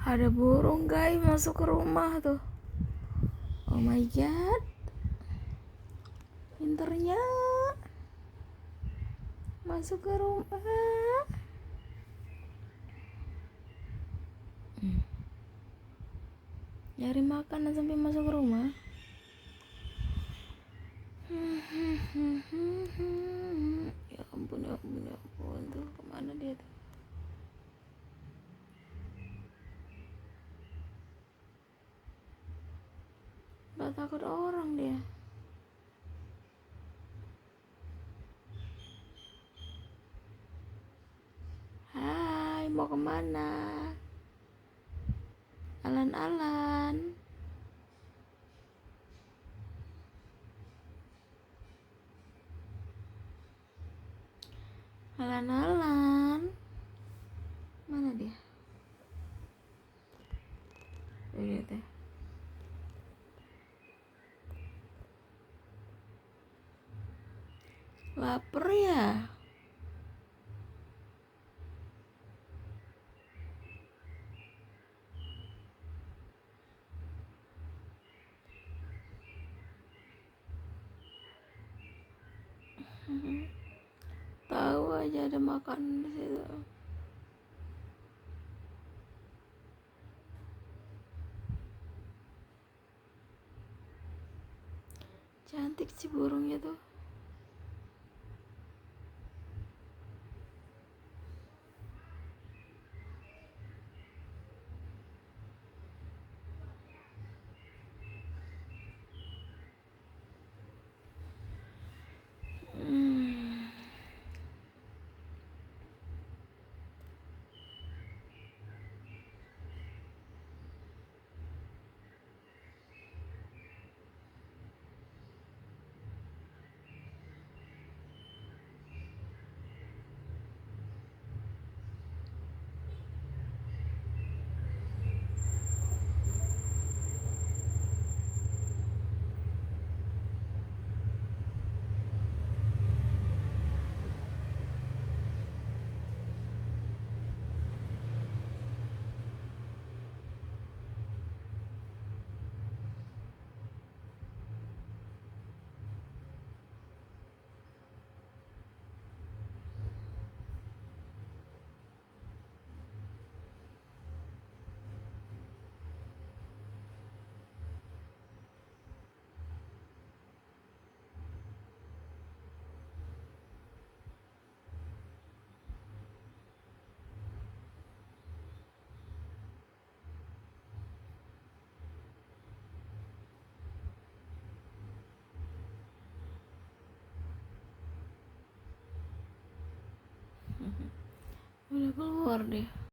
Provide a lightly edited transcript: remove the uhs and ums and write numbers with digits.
Ada burung guys masuk ke rumah tuh. Oh my god, pinternya masuk ke rumah. Nyari makanan sampai masuk ke rumah. Ya ampun, ya ampun, ya ampun. Tuh kemana dia tuh? Gak takut orang dia. Hai, mau kemana? Alan-alan. Alan-alan. Mana dia? Dia teh. Laper ya? Tahu aja ada makanan di situ. Cantik sih burungnya tuh. Udah keluar deh.